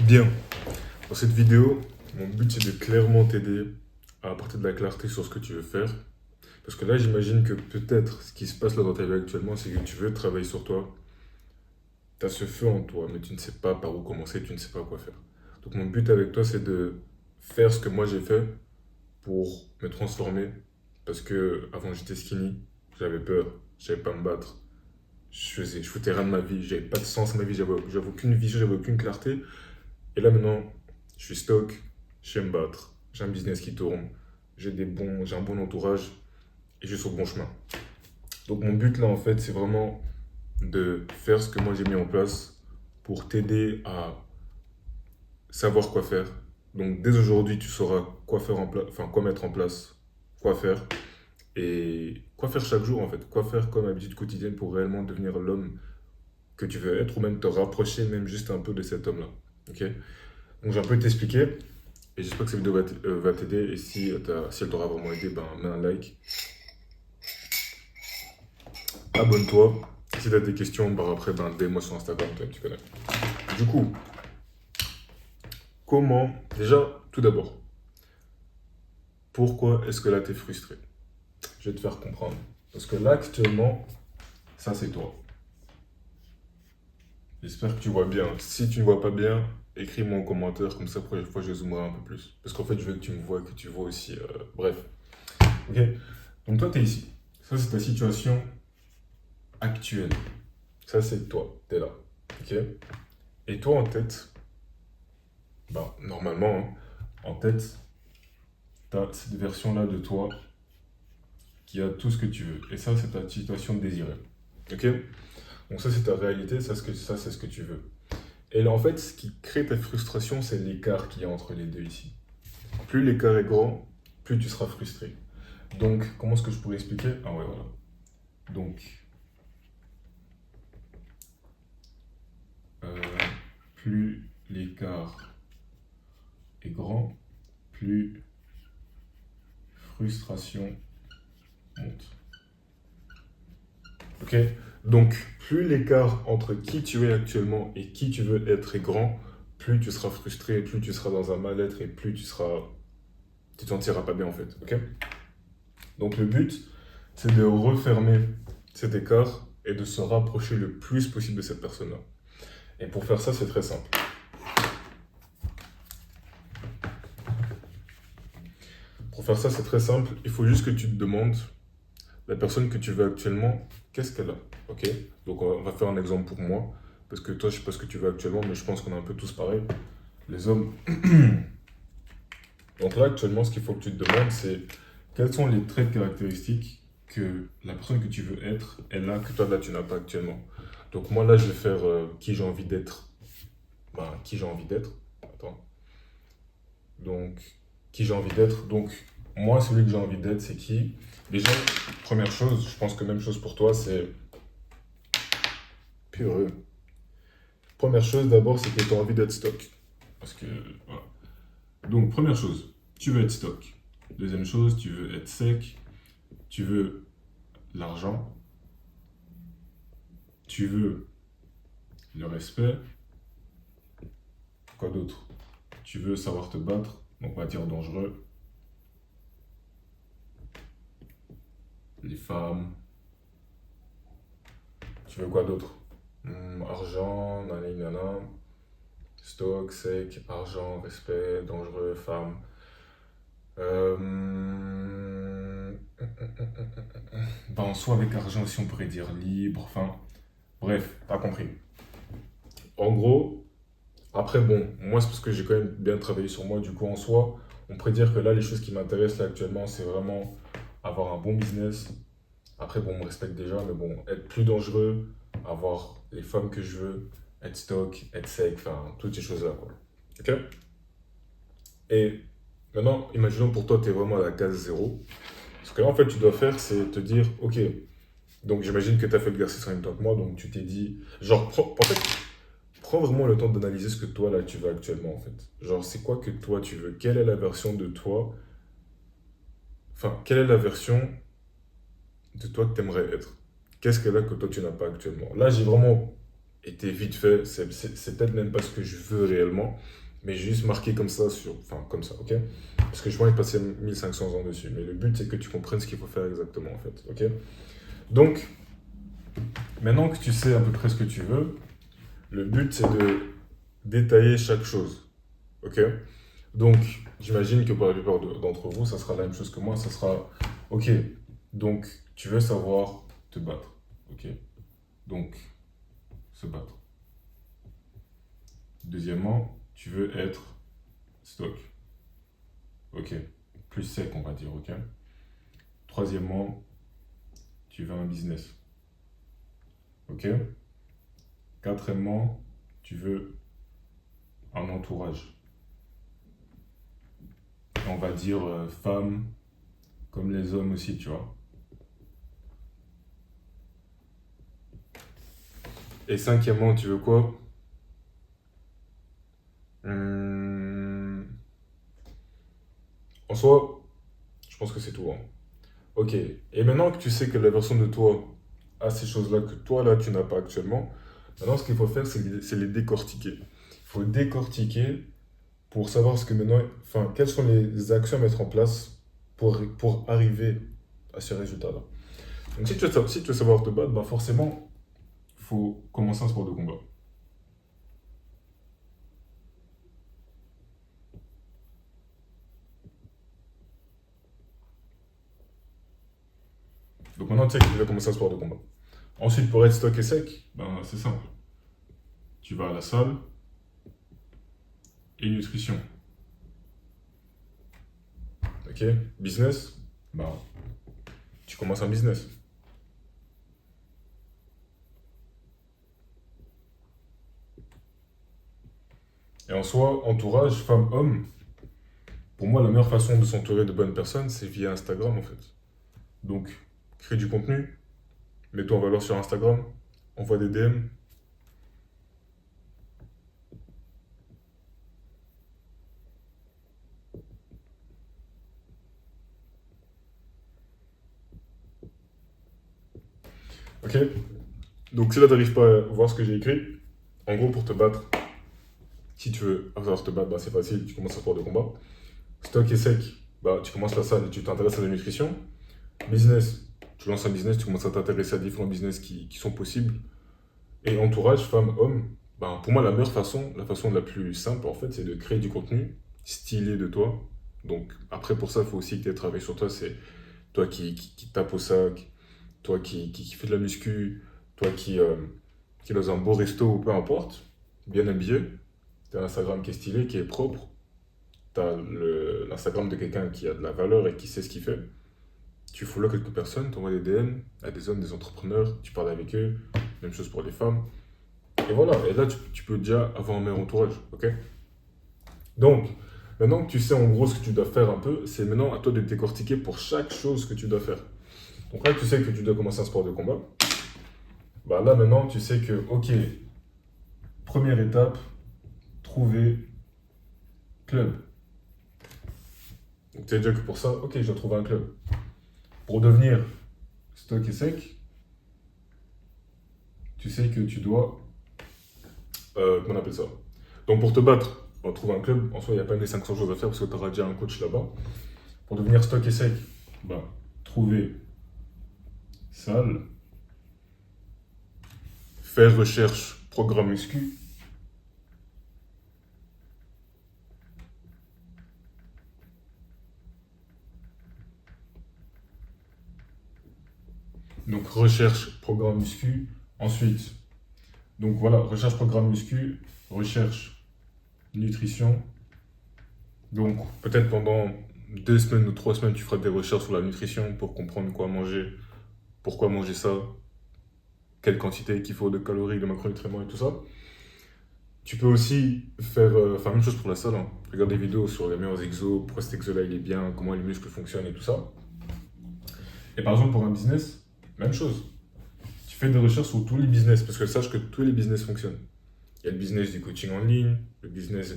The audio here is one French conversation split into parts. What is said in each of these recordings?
Bien, dans cette vidéo, mon but c'est de clairement t'aider à apporter de la clarté sur ce que tu veux faire. Parce que là, j'imagine que peut-être ce qui se passe là dans ta vie actuellement, c'est que tu veux travailler sur toi. Tu as ce feu en toi, mais tu ne sais pas par où commencer, tu ne sais pas quoi faire. Donc mon but avec toi, c'est de faire ce que moi j'ai fait pour me transformer. Parce que avant j'étais skinny, j'avais peur, je savais pas me battre. Je foutais rien de ma vie, j'avais pas de sens à ma vie, j'avais aucune vision, j'avais aucune clarté. Et là maintenant, je suis stock, je sais me battre, j'ai un business qui tourne, j'ai un bon entourage et je suis sur le bon chemin. Donc mon but là en fait, c'est vraiment de faire ce que moi j'ai mis en place pour t'aider à savoir quoi faire. Donc dès aujourd'hui, tu sauras quoi faire enfin quoi mettre en place, quoi faire et quoi faire chaque jour en fait, quoi faire comme habitude quotidienne pour réellement devenir l'homme que tu veux être ou même te rapprocher même juste un peu de cet homme-là. Ok. Donc j'ai un peu t'expliquer. Et j'espère que cette vidéo va t'aider. Et si elle t'aura vraiment aidé, ben, mets un like, abonne-toi. Si tu as des questions, ben, après, ben, DM-moi sur Instagram, toi, tu connais. Du coup, comment. Déjà, tout d'abord, pourquoi est-ce que là, tu es frustré? Je vais te faire comprendre. Parce que là, actuellement, ça, c'est toi. J'espère que tu vois bien. Si tu ne vois pas bien, écris-moi en commentaire, comme ça, la prochaine fois, je zoomerai un peu plus. Parce qu'en fait, je veux que tu me vois, que tu vois aussi. Bref. Ok. Donc, toi, tu es ici. Ça, c'est ta situation actuelle. Ça, c'est toi, t'es là. Ok. Et toi, en tête, bah, normalement, hein, en tête, t'as cette version-là de toi qui a tout ce que tu veux. Et ça, c'est ta situation désirée. Ok. Donc, ça, c'est ta réalité, ça, c'est ce que tu veux. Et là, en fait, ce qui crée ta frustration, c'est l'écart qu'il y a entre les deux ici. Plus l'écart est grand, plus tu seras frustré. Donc, comment est-ce que je pourrais expliquer? Ah ouais, voilà. Donc, euh, plus l'écart est grand, plus frustration monte. Ok. Donc, plus l'écart entre qui tu es actuellement et qui tu veux être est grand, plus tu seras frustré, plus tu seras dans un mal-être et plus tu te sentiras pas bien en fait. Ok. Donc, le but, c'est de refermer cet écart et de se rapprocher le plus possible de cette personne-là. Et pour faire ça, c'est très simple. Pour faire ça, c'est très simple. Il faut juste que tu te demandes, la personne que tu veux actuellement, qu'est-ce qu'elle a? Ok. Donc, on va faire un exemple pour moi. Parce que toi, je sais pas ce que tu veux actuellement, mais je pense qu'on est un peu tous pareils. Les hommes. Donc là, actuellement, ce qu'il faut que tu te demandes, c'est quels sont les traits caractéristiques que la personne que tu veux être, elle a, que toi, là, tu n'as pas actuellement. Donc moi, là, je vais faire qui j'ai envie d'être. Ben, qui j'ai envie d'être. Attends. Donc, qui j'ai envie d'être. Donc, moi, celui que j'ai envie d'être, c'est qui? Déjà, première chose, je pense que même chose pour toi, c'est pureux. Première chose, d'abord, c'est que tu as envie d'être stock. Parce que, voilà. Donc, première chose, tu veux être stock. Deuxième chose, tu veux être sec. Tu veux l'argent, tu veux le respect, quoi d'autre? Tu veux savoir te battre, donc on va dire dangereux, les femmes, tu veux quoi d'autre? Argent, nanani, nana, stock, sec, argent, respect, dangereux, femme. Ben, en soi, avec argent aussi, on pourrait dire libre, enfin, bref, t'as compris. En gros, après, bon, moi, c'est parce que j'ai quand même bien travaillé sur moi. Du coup, en soi, on pourrait dire que là, les choses qui m'intéressent là actuellement, c'est vraiment avoir un bon business. Après, bon, on me respecte déjà, mais bon, être plus dangereux, avoir les femmes que je veux, être stock, être sec, enfin, toutes ces choses-là, quoi. Ok. Et maintenant, imaginons pour toi, tu es vraiment à la case zéro. Ce que là, en fait, tu dois faire, c'est te dire, ok, donc j'imagine que tu as fait l'exercice en même temps que moi, donc tu t'es dit, genre, en fait, prends vraiment le temps d'analyser ce que toi, là, tu veux actuellement, en fait. Genre, c'est quoi que toi, tu veux? Quelle est la version de toi? Enfin, quelle est la version de toi que tu aimerais être? Qu'est-ce que là que toi, tu n'as pas actuellement? Là, j'ai vraiment était vite fait. C'est peut-être même pas ce que je veux réellement, mais j'ai juste marqué comme ça enfin comme ça, ok? Parce que je vais passer 1500 ans dessus. Mais le but c'est que tu comprennes ce qu'il faut faire exactement en fait, ok? Donc, maintenant que tu sais à peu près ce que tu veux, le but c'est de détailler chaque chose, ok? Donc, j'imagine que pour la plupart d'entre vous, ça sera la même chose que moi. Ça sera, ok, donc tu veux savoir te battre, ok? Donc, se battre. Deuxièmement, tu veux être stock, ok? Plus sec, on va dire, ok? Troisièmement, tu veux un business, ok? Quatrièmement, tu veux un entourage. On va dire femmes comme les hommes aussi, tu vois? Et cinquièmement, tu veux quoi? Hum, En soi, je pense que c'est tout, hein. Ok. Et maintenant que tu sais que la version de toi a ces choses-là que toi, là, tu n'as pas actuellement, maintenant, ce qu'il faut faire, c'est les décortiquer. Il faut décortiquer pour savoir ce que maintenant, enfin, quelles sont les actions à mettre en place pour arriver à ce résultat-là. Donc, si tu veux savoir te battre, bah forcément, il faut commencer un sport de combat. Donc, maintenant, tu sais que tu vas commencer un sport de combat. Ensuite, pour être stock et sec, ben, c'est simple. Tu vas à la salle et nutrition. Ok? Business, ben, tu commences un business. Et en soi, entourage, femme, homme, pour moi, la meilleure façon de s'entourer de bonnes personnes, c'est via Instagram en fait. Donc, crée du contenu, mets-toi en valeur sur Instagram, envoie des DM. Ok? Donc, si là, t'arrives pas à voir ce que j'ai écrit, en gros, pour te battre, si tu veux savoir te battre, bah, c'est facile, tu commences un sport de combat. Stock et sec, bah, tu commences la salle et tu t'intéresses à la nutrition. Business, tu lances un business, tu commences à t'intéresser à différents business qui sont possibles. Et entourage, femme, homme, ben, pour moi, la meilleure façon, la façon la plus simple, en fait, c'est de créer du contenu stylé de toi. Donc, après, pour ça, il faut aussi que tu aies travaillé sur toi. C'est toi qui tape au sac, toi qui fais de la muscu, toi qui est dans un beau resto ou peu importe, bien habillé. Tu as un Instagram qui est stylé, qui est propre. Tu as l'Instagram de quelqu'un qui a de la valeur et qui sait ce qu'il fait. Tu follow quelques personnes, tu envoies des DM à des hommes, des entrepreneurs, tu parles avec eux. Même chose pour les femmes. Et voilà, et là, tu peux déjà avoir un meilleur entourage, ok? Donc, maintenant que tu sais en gros ce que tu dois faire un peu, c'est maintenant à toi de décortiquer pour chaque chose que tu dois faire. Donc là, tu sais que tu dois commencer un sport de combat. Bah là, maintenant, tu sais que, ok, première étape, trouver club. Donc tu sais déjà que pour ça, ok, je dois trouver un club. Pour devenir stock et sec, tu sais que tu dois, comment on appelle ça? Donc pour te battre, on trouve un club. En soi, il n'y a pas les 500 choses à faire parce que tu auras déjà un coach là-bas. Pour devenir stock et sec, bah, trouver salle, faire recherche programme muscu, donc recherche programme muscu, ensuite, donc voilà, recherche programme muscu, recherche nutrition, donc peut-être pendant 2 semaines ou 3 semaines, tu feras des recherches sur la nutrition pour comprendre quoi manger, pourquoi manger ça, quelle quantité qu'il faut de calories, de macronutriments et tout ça. Tu peux aussi faire, enfin même chose pour la salle, hein. Regarde des vidéos sur les meilleurs exos, pourquoi cet exo-là il est bien, comment les muscles fonctionnent et tout ça. Et par exemple pour un business, même chose. Tu fais des recherches sur tous les business, parce que sache que tous les business fonctionnent. Il y a le business du coaching en ligne, le business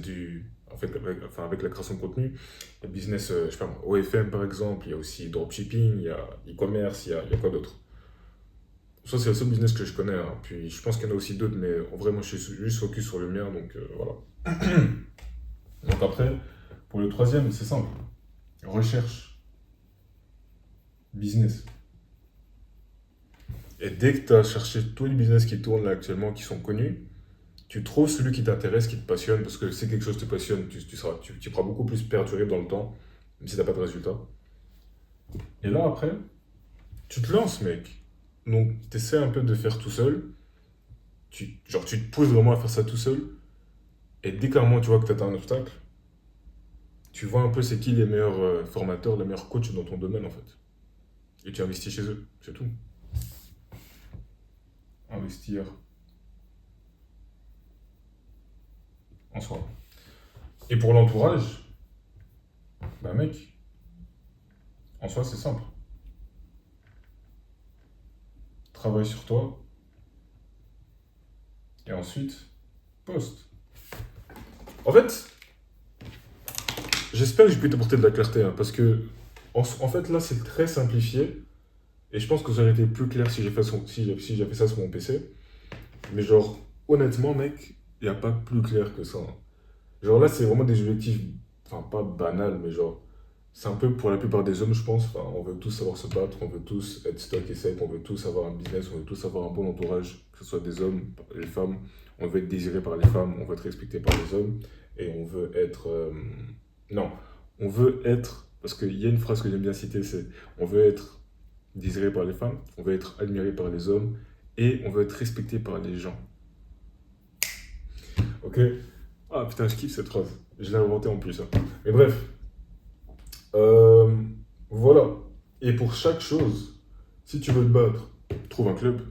en fait, avec la création de contenu, le business, je sais pas, OFM par exemple, il y a aussi dropshipping, il y a e-commerce, il y a quoi d'autre? Ça, c'est le seul business que je connais, hein. Puis je pense qu'il y en a aussi d'autres, mais en vrai, moi, je suis juste focus sur le mien, donc voilà. Donc après, pour le troisième, c'est simple. Recherche, business. Et dès que tu as cherché tous les business qui tournent là actuellement, qui sont connus, tu trouves celui qui t'intéresse, qui te passionne, parce que si quelque chose te passionne, tu seras beaucoup plus perduré dans le temps, même si tu n'as pas de résultat. Et là, après, tu te lances, mec. Donc, tu essaies un peu de faire tout seul. Genre, tu te pousses vraiment à faire ça tout seul. Et dès qu'à un moment, tu vois que tu atteins un obstacle, tu vois un peu c'est qui les meilleurs formateurs, les meilleurs coachs dans ton domaine, en fait. Et tu investis chez eux. C'est tout. Investir en soi. Et pour l'entourage, bah mec, en soi, c'est simple. Travaille sur toi et ensuite, poste. En fait, j'espère que je peux t'apporter de la clarté, hein, parce que, en fait, là, c'est très simplifié. Et je pense que ça aurait été plus clair si si j'avais fait ça sur mon PC. Mais genre, honnêtement, mec, il n'y a pas plus clair que ça, hein. Genre là, c'est vraiment des objectifs, enfin pas banals, mais genre, c'est un peu pour la plupart des hommes, je pense. Enfin, on veut tous savoir se battre, on veut tous être stock et sec, on veut tous avoir un business, on veut tous avoir un bon entourage, que ce soit des hommes, les femmes. On veut être désiré par les femmes, on veut être respecté par les hommes, et on veut être. Non, on veut être. Parce qu'il y a une phrase que j'aime bien citer, c'est on veut être désiré par les femmes, on veut être admiré par les hommes, et on veut être respecté par les gens. Ok? Ah putain, je kiffe cette phrase. Je l'ai inventée en plus, hein. Mais bref, euh, voilà. Et pour chaque chose, si tu veux te battre, trouve un club,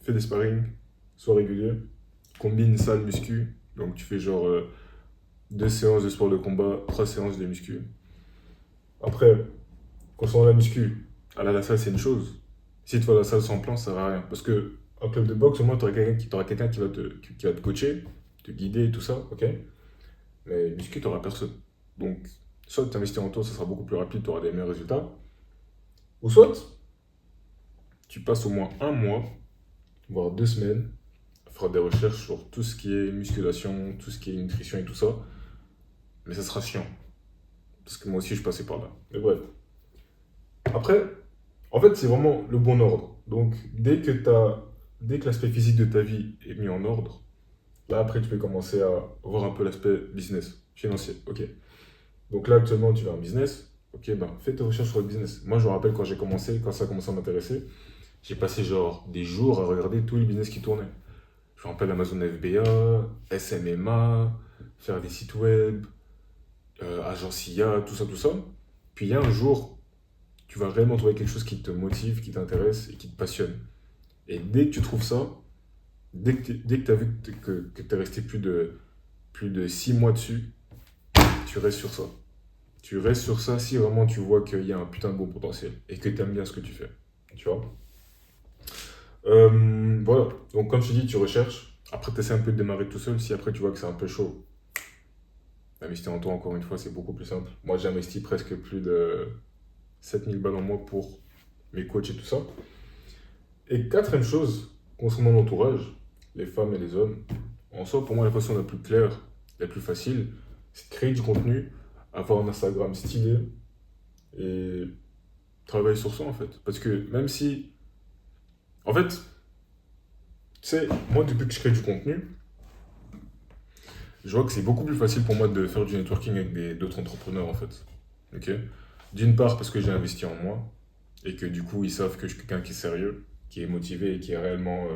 fais des sparring, sois régulier, combine salle muscu. Donc tu fais genre 2 séances de sport de combat, 3 séances de muscu. Après, concernant la muscu, aller à la salle c'est une chose. Si tu vas à la salle sans plan, ça sert à rien. Parce que un club de boxe, au moins, tu auras quelqu'un qui va te coacher, te guider et tout ça, ok? Mais muscu, tu n'auras personne. Donc, soit tu investis en toi, ça sera beaucoup plus rapide, tu auras des meilleurs résultats. Ou soit, tu passes au moins un mois, voire 2 semaines, à faire des recherches sur tout ce qui est musculation, tout ce qui est nutrition et tout ça. Mais ça sera chiant. Parce que moi aussi, je passais par là. Mais bref. Après, en fait, c'est vraiment le bon ordre. Donc, dès que l'aspect physique de ta vie est mis en ordre, là, après, tu peux commencer à voir un peu l'aspect business, financier. Ok. Donc là, actuellement, tu as un business. Ok, ben, fais tes recherches sur le business. Moi, je me rappelle quand j'ai commencé, quand ça a commencé à m'intéresser, j'ai passé genre des jours à regarder tous les business qui tournaient. Je me rappelle Amazon FBA, SMMA, faire des sites web, agence IA, tout ça, tout ça. Puis il y a un jour, tu vas réellement trouver quelque chose qui te motive, qui t'intéresse et qui te passionne. Et dès que tu trouves ça, dès que tu as vu que tu es resté plus de 6 mois dessus, tu restes sur ça. Tu restes sur ça si vraiment tu vois qu'il y a un putain de bon potentiel et que tu aimes bien ce que tu fais. Tu vois? Voilà. Donc, comme je te dis, tu recherches. Après, tu essaies un peu de démarrer tout seul. Si après tu vois que c'est un peu chaud, investir en toi, encore une fois, c'est beaucoup plus simple. Moi, j'ai investi presque plus de 7 000 balles en mois pour mes coachs et tout ça. Et quatrième chose, concernant l'entourage, les femmes et les hommes, en soi, pour moi, la façon la plus claire, la plus facile, c'est de créer du contenu, avoir un Instagram stylé et travailler sur ça en fait. Parce que même si. En fait, tu sais, moi, depuis que je crée du contenu, je vois que c'est beaucoup plus facile pour moi de faire du networking avec d'autres entrepreneurs en fait. Ok? D'une part, parce que j'ai investi en moi et que du coup, ils savent que je suis quelqu'un qui est sérieux, qui est motivé et qui est réellement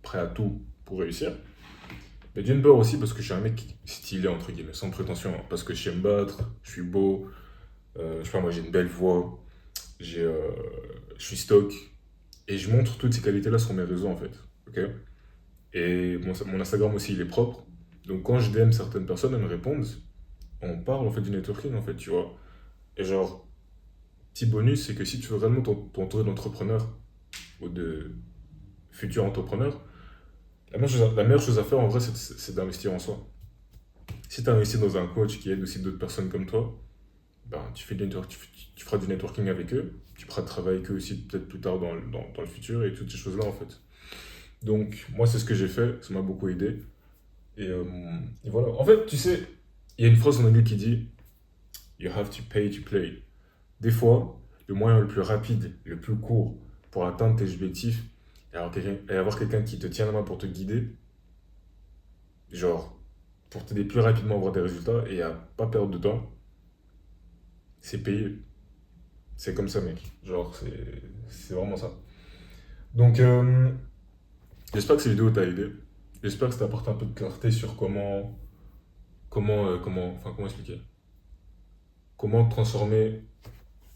prêt à tout pour réussir. Mais d'une part aussi parce que je suis un mec stylé, entre guillemets, sans prétention, hein. Parce que je sais me battre, je suis beau, je sais pas, moi j'ai une belle voix, j'ai, euh, je suis stock. Et je montre toutes ces qualités-là sur mes réseaux en fait. Ok? Et mon Instagram aussi, il est propre. Donc quand je DM certaines personnes, elles me répondent. On parle en fait du networking en fait, tu vois. Et genre, petit bonus, c'est que si tu veux réellement t'entourer d'entrepreneurs ou de futurs entrepreneurs, la meilleure chose à faire en vrai, c'est d'investir en soi. Si tu investis dans un coach qui aide aussi d'autres personnes comme toi, ben, tu feras du networking avec eux, tu pourras travailler avec eux aussi peut-être plus tard dans le futur et toutes ces choses-là en fait. Donc moi c'est ce que j'ai fait, ça m'a beaucoup aidé. Et, euh, et voilà. En fait, tu sais, il y a une phrase en anglais qui dit You have to pay to play. Des fois, le moyen le plus rapide, le plus court pour atteindre tes objectifs et avoir quelqu'un qui te tient la main pour te guider, genre pour t'aider plus rapidement à avoir des résultats et à pas perdre de temps, c'est payer. C'est comme ça, mec. Genre, c'est vraiment ça. Donc, j'espère que cette vidéo t'a aidé. J'espère que ça t'a apporté un peu de clarté sur comment expliquer. Comment transformer,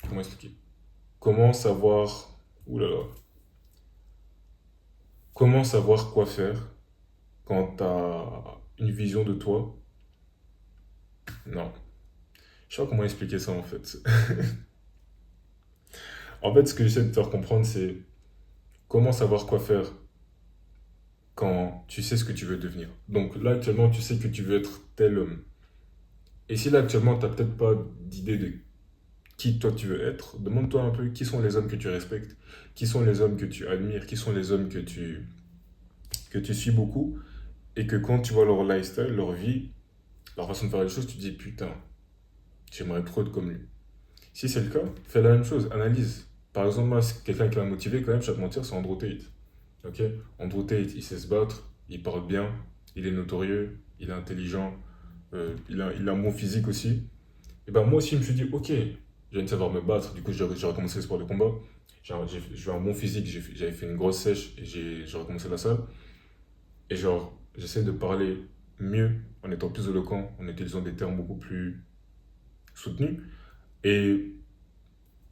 comment expliquer. Comment savoir, ouh là là, comment savoir quoi faire quand t'as une vision de toi. Non, je sais pas comment expliquer ça en fait. En fait, ce que j'essaie de te faire comprendre, c'est comment savoir quoi faire quand tu sais ce que tu veux devenir. Donc là, actuellement, tu sais que tu veux être tel homme. Et si là, actuellement, tu n'as peut-être pas d'idée de qui toi tu veux être, demande-toi un peu qui sont les hommes que tu respectes, qui sont les hommes que tu admires, qui sont les hommes que tu suis beaucoup, et que quand tu vois leur lifestyle, leur vie, leur façon de faire les choses, tu te dis putain, j'aimerais trop être comme lui. Si c'est le cas, fais la même chose, analyse. Par exemple, moi, c'est quelqu'un qui m'a motivé quand même, je vais te mentir, c'est Andrew Tate. Ok. Andrew Tate, il sait se battre, il parle bien, il est notorieux, il est intelligent, il a un bon physique aussi. Et ben moi aussi, je me suis dit, ok, je viens de savoir me battre, du coup, j'ai recommencé le sport de combat. J'ai un bon physique, j'avais fait une grosse sèche et j'ai recommencé la salle. Et genre, j'essaie de parler mieux en étant plus éloquent, en utilisant des termes beaucoup plus soutenus. Et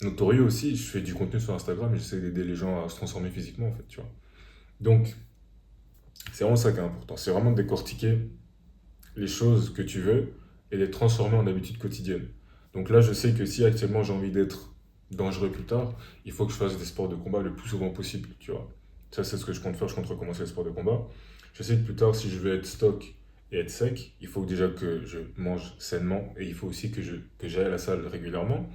notorieux aussi, je fais du contenu sur Instagram et j'essaie d'aider les gens à se transformer physiquement, en fait, tu vois. Donc, c'est vraiment ça qui est important. C'est vraiment de décortiquer les choses que tu veux et les transformer en habitudes quotidiennes. Donc là, je sais que si actuellement j'ai envie d'être dangereux plus tard, il faut que je fasse des sports de combat le plus souvent possible, tu vois. Ça, c'est ce que je compte faire. Je compte recommencer les sports de combat. Je sais que plus tard, si je veux être stock et être sec, il faut déjà que je mange sainement et il faut aussi que j'aille à la salle régulièrement.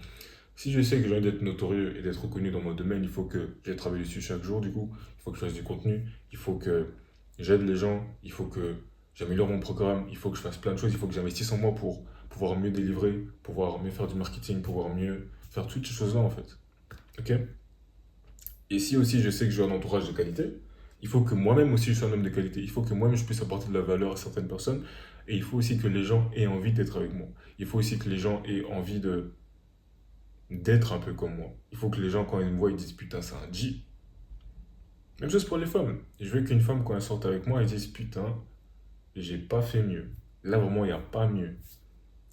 Si je sais que j'ai envie d'être notorieux et d'être reconnu dans mon domaine, il faut que j'ai travaillé dessus chaque jour, du coup. Il faut que je fasse du contenu, il faut que j'aide les gens, il faut que j'améliore mon programme, il faut que je fasse plein de choses, il faut que j'investisse en moi pour pouvoir mieux délivrer, pouvoir mieux faire du marketing, pouvoir mieux faire toutes ces choses-là en fait. Ok. Et si aussi je sais que j'ai un entourage de qualité, il faut que moi-même aussi je sois un homme de qualité. Il faut que moi-même je puisse apporter de la valeur à certaines personnes. Et il faut aussi que les gens aient envie d'être avec moi. Il faut aussi que les gens aient envie d'être un peu comme moi. Il faut que les gens, quand ils me voient, ils disent putain, c'est un G. Même chose pour les femmes. Je veux qu'une femme, quand elle sorte avec moi, elle dise putain, j'ai pas fait mieux. Là, vraiment, il n'y a pas mieux.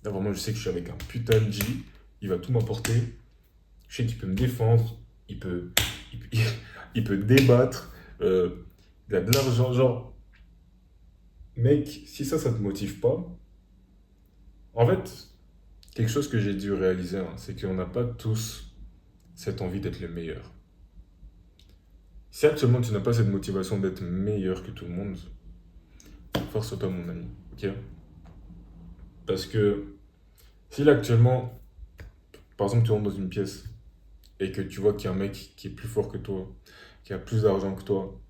Là, vraiment, je sais que je suis avec un putain de G. Il va tout m'apporter. Je sais qu'il peut me défendre. Il peut, il, il peut débattre. Il a de l'argent. Genre, mec, si ça te motive pas, en fait, quelque chose que j'ai dû réaliser, hein, c'est qu'on n'a pas tous cette envie d'être le meilleur. Si actuellement tu n'as pas cette motivation d'être meilleur que tout le monde, force toi mon ami, ok? Parce que si là actuellement, par exemple tu rentres dans une pièce et que tu vois qu'il y a un mec qui est plus fort que toi, qui a plus d'argent que toi,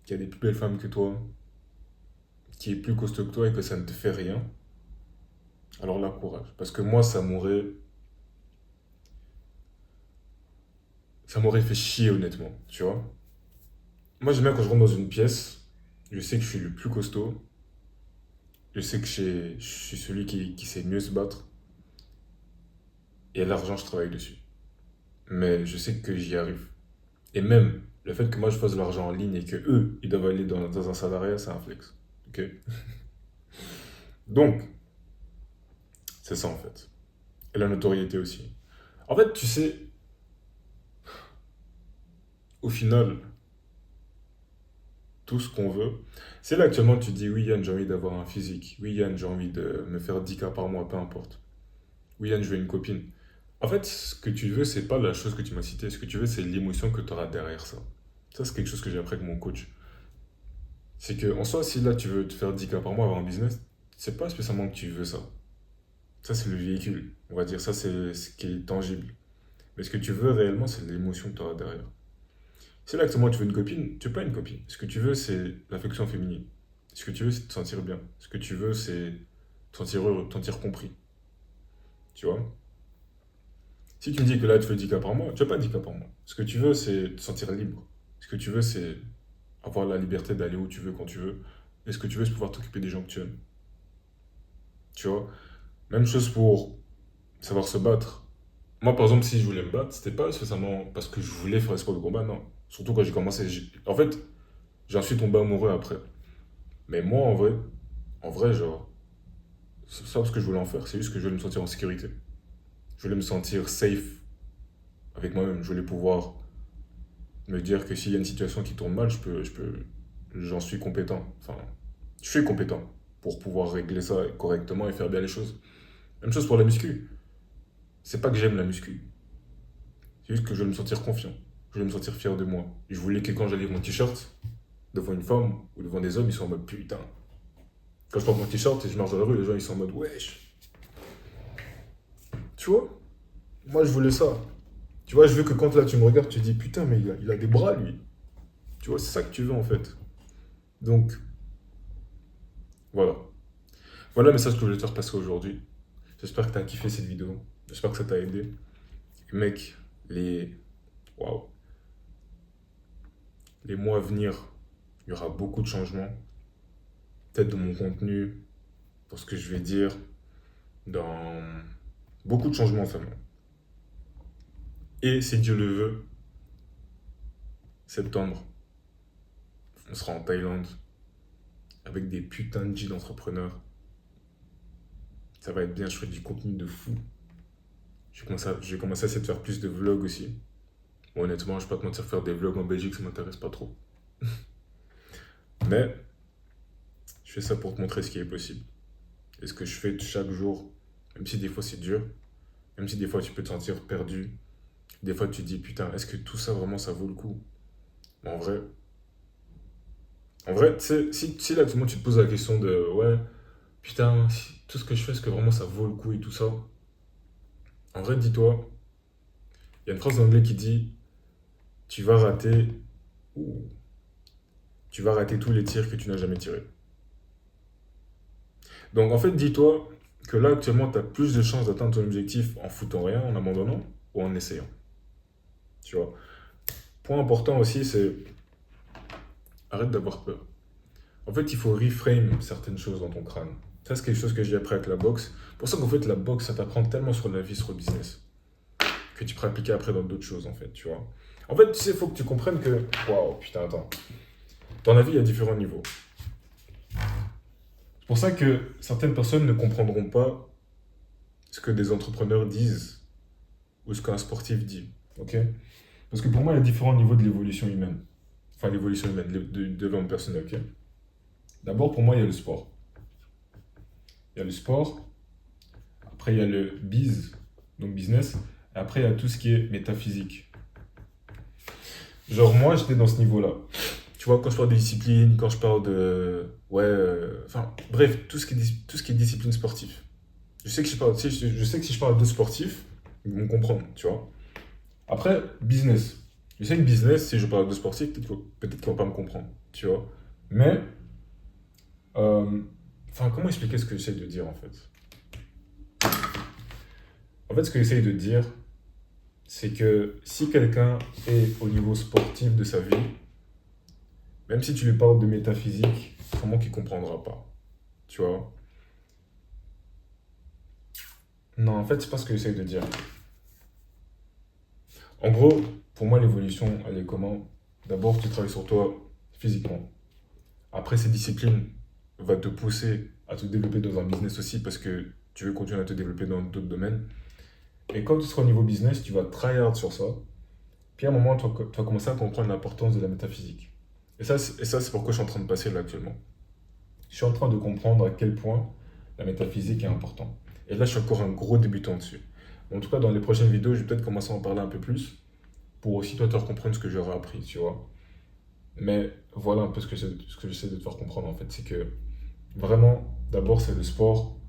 qui a des plus belles femmes que toi, qui est plus costaud que toi et que ça ne te fait rien, alors là courage. Parce que moi ça m'aurait fait chier honnêtement, tu vois? Moi j'aime bien quand je rentre dans une pièce, je sais que je suis le plus costaud, je sais que je suis celui qui sait mieux se battre, et l'argent je travaille dessus. Mais je sais que j'y arrive. Et même le fait que moi je fasse de l'argent en ligne et que eux, ils doivent aller dans un salariat, c'est un flex. Ok. Donc, c'est ça en fait. Et la notoriété aussi. En fait, tu sais, au final, tout ce qu'on veut, c'est là actuellement tu dis oui Yann, j'ai envie d'avoir un physique. Oui Yann, j'ai envie de me faire 10K par mois, peu importe. Oui Yann, je veux une copine. En fait, ce que tu veux, c'est pas la chose que tu m'as citée. Ce que tu veux, c'est l'émotion que tu auras derrière ça. Ça, c'est quelque chose que j'ai appris avec mon coach. C'est que, en soi, si là tu veux te faire 10K par mois, avoir un business, c'est pas spécialement que tu veux ça. Ça, c'est le véhicule. On va dire ça, c'est ce qui est tangible. Mais ce que tu veux réellement, c'est l'émotion que tu auras derrière. Si là, actuellement, tu veux une copine, tu veux pas une copine. Ce que tu veux, c'est l'affection féminine. Ce que tu veux, c'est te sentir bien. Ce que tu veux, c'est te sentir heureux, te sentir compris. Tu vois? Si tu me dis que là, tu veux 10 cas par mois, tu veux pas 10 cas par mois. Ce que tu veux, c'est te sentir libre. Ce que tu veux, c'est avoir la liberté d'aller où tu veux, quand tu veux. Et ce que tu veux, c'est pouvoir t'occuper des gens que tu aimes. Tu vois? Même chose pour savoir se battre. Moi, par exemple, si je voulais me battre, c'était pas spécialement parce que je voulais faire un sport de combat, non. Surtout quand j'ai commencé. En fait, j'en suis tombé amoureux après. Mais moi, en vrai, genre, c'est ça parce que je voulais en faire. C'est juste que je voulais me sentir en sécurité. Je voulais me sentir safe avec moi-même. Je voulais pouvoir me dire que s'il y a une situation qui tourne mal, j'en suis compétent. Enfin, je suis compétent pour pouvoir régler ça correctement et faire bien les choses. Même chose pour la muscu. C'est pas que j'aime la muscu. C'est juste que je veux me sentir confiant. Je veux me sentir fier de moi. Je voulais que quand j'allais mon t-shirt devant une femme ou devant des hommes, ils sont en mode putain. Quand je porte mon t-shirt et je marche dans la rue, les gens ils sont en mode wesh. Tu vois? Moi je voulais ça. Tu vois, je veux que quand là tu me regardes, tu te dis putain, mais il a des bras lui. Tu vois, c'est ça que tu veux en fait. Donc, voilà. Voilà le message que je voulais te faire passer aujourd'hui. J'espère que tu as kiffé cette vidéo. J'espère que ça t'a aidé. Et mec, les. Waouh. Les mois à venir, il y aura beaucoup de changements. Peut-être dans mon contenu, dans ce que je vais dire, dans beaucoup de changements en fait. Et si Dieu le veut, septembre, on sera en Thaïlande avec des putains de G d'entrepreneurs. Ça va être bien, je ferai du contenu de fou. Je vais commencer à essayer de faire plus de vlogs aussi. Bon, honnêtement, je vais pas te mentir, faire des vlogs en Belgique, ça m'intéresse pas trop. Mais je fais ça pour te montrer ce qui est possible. Et ce que je fais chaque jour, même si des fois c'est dur, même si des fois tu peux te sentir perdu, des fois tu te dis putain, est-ce que tout ça vraiment ça vaut le coup? Mais en vrai, tu sais, si là tout le monde tu te poses la question de ouais, putain, tout ce que je fais, est-ce que vraiment ça vaut le coup et tout ça? En vrai, dis-toi, il y a une phrase en anglais qui dit tu vas rater, ouh, tu vas rater tous les tirs que tu n'as jamais tirés. Donc en fait, dis-toi que là actuellement tu as plus de chances d'atteindre ton objectif en foutant rien, en abandonnant ou en essayant. Tu vois? Point important aussi, c'est arrête d'avoir peur. En fait, il faut reframe certaines choses dans ton crâne. Ça, c'est quelque chose que j'ai appris avec la boxe. C'est pour ça qu'en fait, la boxe, ça t'apprend tellement sur la vie, sur le business, que tu pourras appliquer après dans d'autres choses, en fait, tu vois. En fait, tu sais, il faut que tu comprennes que... Waouh, putain, attends. Dans la vie, il y a différents niveaux. C'est pour ça que certaines personnes ne comprendront pas ce que des entrepreneurs disent ou ce qu'un sportif dit, ok? Parce que pour moi, il y a différents niveaux de l'évolution humaine. Enfin, l'évolution humaine, de l'homme personnel, ok? D'abord, pour moi, il y a le sport. Il y a le sport, après il y a le donc business, et après il y a tout ce qui est métaphysique. Genre moi, j'étais dans ce niveau-là. Tu vois, quand je parle de discipline, quand je parle de... Ouais, enfin, bref, tout ce qui est discipline sportive. Je sais que je sais que si je parle de sportifs, ils vont me comprendre, tu vois. Après, business. Je sais que business, si je parle de sportifs, peut-être qu'ils vont pas me comprendre, tu vois. Mais, enfin, comment expliquer ce que j'essaie de dire, en fait? En fait, ce que j'essaie de dire, c'est que si quelqu'un est au niveau sportif de sa vie, même si tu lui parles de métaphysique, comment qu'il comprendra pas? Tu vois? Non, en fait, c'est pas ce que j'essaie de dire. En gros, pour moi, l'évolution, elle est comment? D'abord, tu travailles sur toi physiquement. Après, cette discipline va te pousser à te développer dans un business aussi parce que tu veux continuer à te développer dans d'autres domaines. Et quand tu seras au niveau business, tu vas tryhard sur ça. Puis à un moment, tu vas commencer à comprendre l'importance de la métaphysique. Et ça, c'est pourquoi je suis en train de passer là actuellement. Je suis en train de comprendre à quel point la métaphysique est importante. Et là, je suis encore un gros débutant dessus. En tout cas, dans les prochaines vidéos, je vais peut-être commencer à en parler un peu plus pour aussi toi te faire comprendre ce que j'aurais appris, tu vois. Mais voilà un peu ce que j'essaie de te faire comprendre en fait. C'est que vraiment, d'abord, c'est le sport.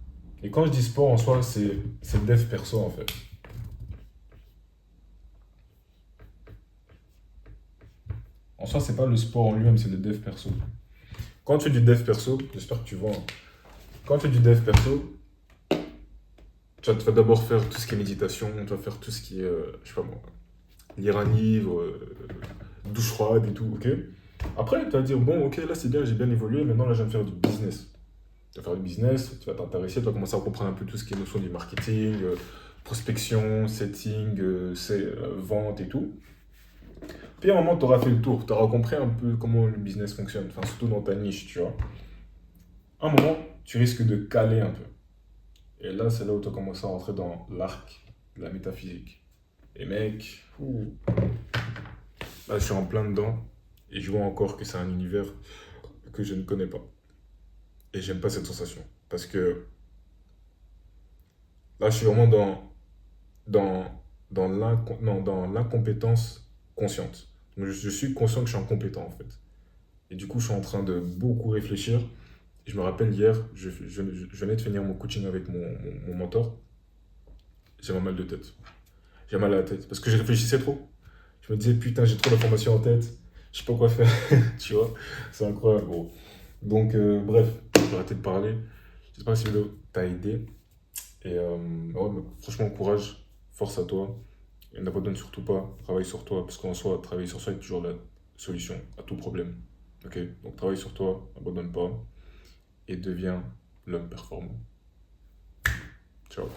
Et quand je dis sport en soi, c'est le dev perso en fait. En soi, c'est pas le sport en lui-même, c'est le dev perso. Quand tu fais du dev perso, j'espère que tu vois, hein. Quand tu fais du dev perso, tu vas d'abord faire tout ce qui est méditation, tu vas faire tout ce qui est, je sais pas moi, lire un livre, douche froide et tout, ok? Après, tu vas dire, bon, ok, là c'est bien, j'ai bien évolué, maintenant là je viens de faire du business. Tu vas faire du business, tu vas t'intéresser, tu vas commencer à comprendre un peu tout ce qui est notion du marketing, prospection, setting, vente et tout. Puis à un moment, tu auras fait le tour, tu auras compris un peu comment le business fonctionne, enfin surtout dans ta niche, tu vois. À un moment, tu risques de caler un peu. Et là, c'est là où tu as commencé à rentrer dans l'arc de la métaphysique. Et mec, là je suis en plein dedans, et je vois encore que c'est un univers que je ne connais pas. Et j'aime pas cette sensation. Parce que là, je suis vraiment dans, non, dans l'incompétence consciente. Donc, je suis conscient que je suis incompétent en fait. Et du coup, je suis en train de beaucoup réfléchir. Et je me rappelle hier, je venais de finir mon coaching avec mon mentor. J'avais mal de tête. J'ai mal à la tête. Parce que je réfléchissais trop. Je me disais, putain, j'ai trop d'informations en tête. Je sais pas quoi faire. Tu vois, c'est incroyable, gros. Donc, bref, je vais arrêter de parler. J'espère que cette vidéo t'a aidé. Et ouais, mais franchement, courage. Force à toi. Et n'abandonne surtout pas. Travaille sur toi. Parce qu'en soi, travailler sur soi est toujours la solution à tout problème. Ok? Donc, travaille sur toi. N'abandonne pas. Et deviens l'homme performant. Ciao.